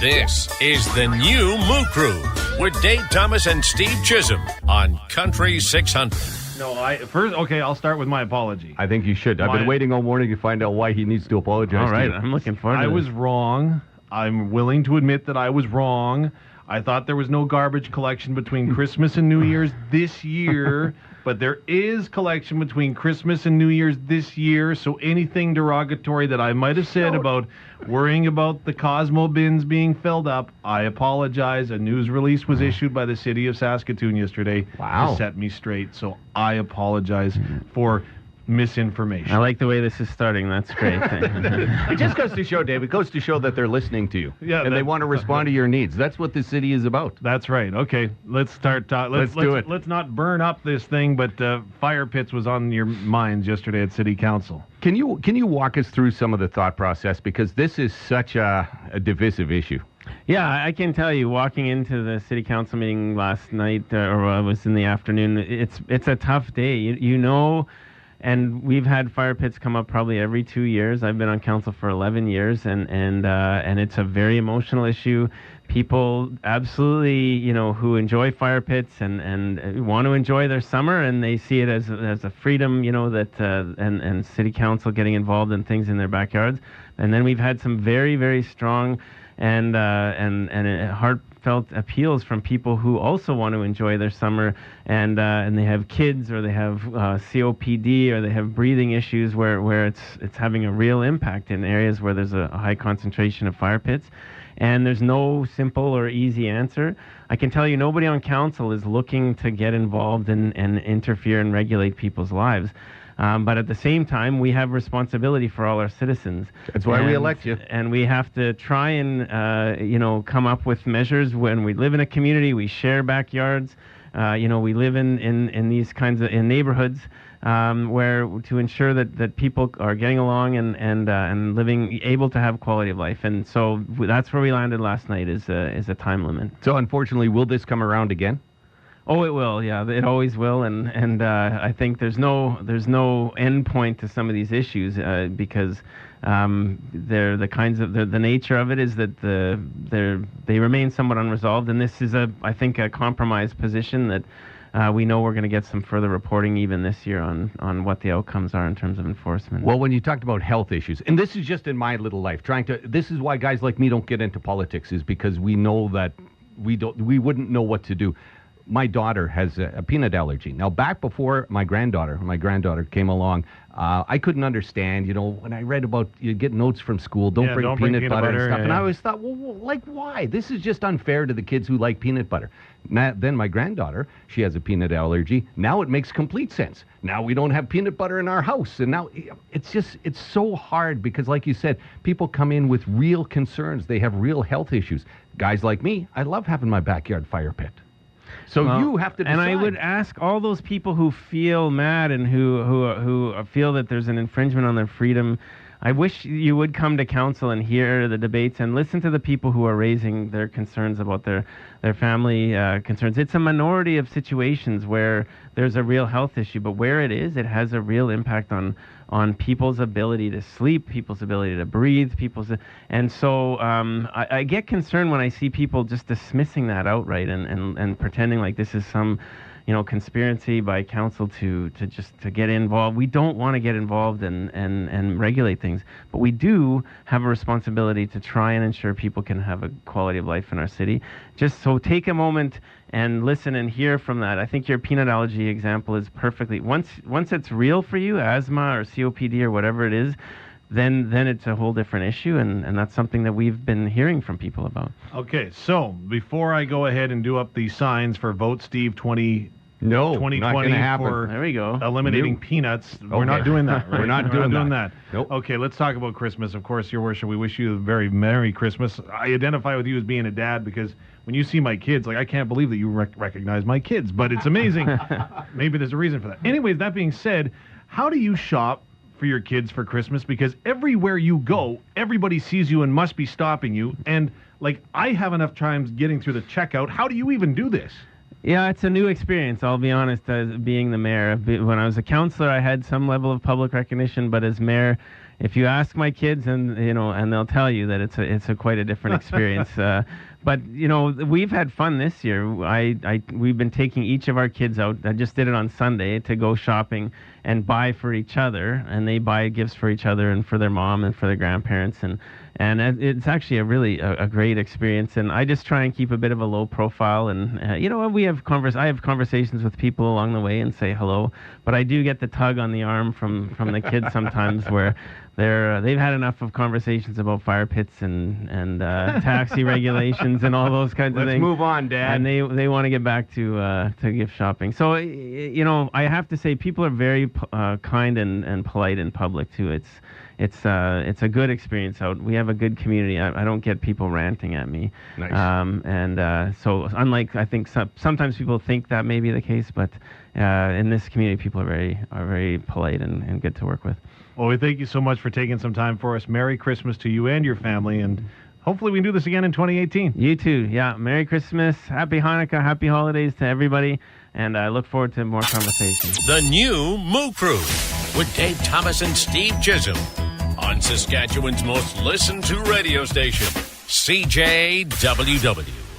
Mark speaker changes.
Speaker 1: This is the new Moo Crew with Dave Thomas and Steve Chisholm on Country 600.
Speaker 2: I'll start with my apology.
Speaker 3: I think you should. I've been waiting all morning to find out why he needs to apologize.
Speaker 4: All right,
Speaker 3: to you.
Speaker 4: I'm looking forward to it.
Speaker 2: I was wrong. I'm willing to admit that I was wrong. I thought there was no garbage collection between Christmas and New Year's this year, but there is collection between Christmas and New Year's this year, so anything derogatory that I might have said about worrying about the Cosmo bins being filled up, I apologize. A news release was issued by the city of Saskatoon yesterday to set me straight, so I apologize for misinformation.
Speaker 4: I like the way this is starting. That's great.
Speaker 3: It just goes to show, Dave, it goes to show that they're listening to you. Yeah, and they want to respond to your needs. That's what the city is about.
Speaker 2: That's right. Okay, let's start. Let's do it. Let's not burn up this thing, but fire pits was on your minds yesterday at City Council.
Speaker 3: Can you walk us through some of the thought process? Because this is such a divisive issue.
Speaker 4: Yeah, I can tell you, walking into the City Council meeting last night, or it was in the afternoon, it's a tough day. You know. And we've had fire pits come up probably every 2 years. I've been on council for 11 years, and it's a very emotional issue. People absolutely, who enjoy fire pits and want to enjoy their summer, and they see it as a freedom, that and city council getting involved in things in their backyards. And then we've had some very, very strong and heartfelt appeals from people who also want to enjoy their summer, and they have kids, or they have COPD, or they have breathing issues where it's having a real impact in areas where there's a high concentration of fire pits. And there's no simple or easy answer. I can tell you, nobody on council is looking to get involved and interfere and regulate people's lives. But at the same time, we have responsibility for all our citizens.
Speaker 3: That's why we elect you.
Speaker 4: And we have to try and, come up with measures. When we live in a community, we share backyards. We live in these kinds of neighborhoods where to ensure that people are getting along and living, able to have quality of life. And so that's where we landed last night is a time limit.
Speaker 3: So unfortunately, will this come around again?
Speaker 4: Oh, it will. Yeah, it always will, and I think there's no end point to some of these issues because they're the nature of it is that they remain somewhat unresolved, and this is I think a compromise position that we know we're going to get some further reporting even this year on what the outcomes are in terms of enforcement.
Speaker 3: Well, when you talked about health issues, and this is just in my little life, this is why guys like me don't get into politics, is because we know that we wouldn't know what to do. My daughter has a peanut allergy. Now, back before my granddaughter came along, I couldn't understand, when I read about you get notes from school, don't bring peanut butter and stuff. Yeah. And I always thought, well, why? This is just unfair to the kids who like peanut butter. Then my granddaughter, she has a peanut allergy. Now it makes complete sense. Now we don't have peanut butter in our house. And now it's so hard because, like you said, people come in with real concerns. They have real health issues. Guys like me, I love having my backyard fire pit. So you have to decide.
Speaker 4: And I would ask all those people who feel mad and who feel that there's an infringement on their freedom, I wish you would come to council and hear the debates and listen to the people who are raising their concerns about their family concerns. It's a minority of situations where there's a real health issue, but where it has a real impact on people's ability to sleep, people's ability to breathe, and so I get concerned when I see people just dismissing that outright and pretending like this is some conspiracy by council to get involved. We don't want to get involved and regulate things, but we do have a responsibility to try and ensure people can have a quality of life in our city. Just so take a moment and listen and hear from that. I think your peanut allergy example is perfectly, once it's real for you, asthma or COPD or whatever it is, then it's a whole different issue, and that's something that we've been hearing from people about.
Speaker 2: Okay, so before I go ahead and do up the signs for Vote Steve 2020
Speaker 3: not gonna happen.
Speaker 2: for
Speaker 4: there we go.
Speaker 2: eliminating peanuts, we're not doing that. Right?
Speaker 3: We're not doing
Speaker 2: that.
Speaker 3: Nope.
Speaker 2: Okay, let's talk about Christmas. Of course, Your Worship, we wish you a very Merry Christmas. I identify with you as being a dad because when you see my kids, I can't believe that you recognize my kids, but it's amazing. Maybe there's a reason for that. Anyways, that being said, how do you shop for your kids for Christmas? Because everywhere you go, everybody sees you and must be stopping you. And I have enough times getting through the checkout. How do you even do this?
Speaker 4: Yeah, it's a new experience, I'll be honest, as being the mayor. When I was a councillor, I had some level of public recognition, but as mayor, if you ask my kids, and they'll tell you that it's a quite a different experience. But we've had fun this year. We've been taking each of our kids out. I just did it on Sunday to go shopping and buy for each other, and they buy gifts for each other and for their mom and for their grandparents, and it's actually a great experience. And I just try and keep a bit of a low profile, and I have conversations with people along the way and say hello, but I do get the tug on the arm from the kids sometimes where they've had enough of conversations about fire pits and taxi regulations and all those kinds of things.
Speaker 3: Let's move on, Dad.
Speaker 4: And they want to get back to gift shopping. So I have to say people are very kind and polite in public too. It's a good experience out. We have a good community. I don't get people ranting at me.
Speaker 3: Nice.
Speaker 4: So unlike, I think sometimes people think that may be the case, but in this community, people are very polite and good to work with.
Speaker 2: Well, we thank you so much for taking some time for us. Merry Christmas to you and your family, and hopefully we can do this again in 2018.
Speaker 4: You too. Yeah. Merry Christmas. Happy Hanukkah. Happy holidays to everybody. And I look forward to more conversations.
Speaker 1: The new Moo Crew with Dave Thomas and Steve Chisholm on Saskatchewan's most listened to radio station, CJWW.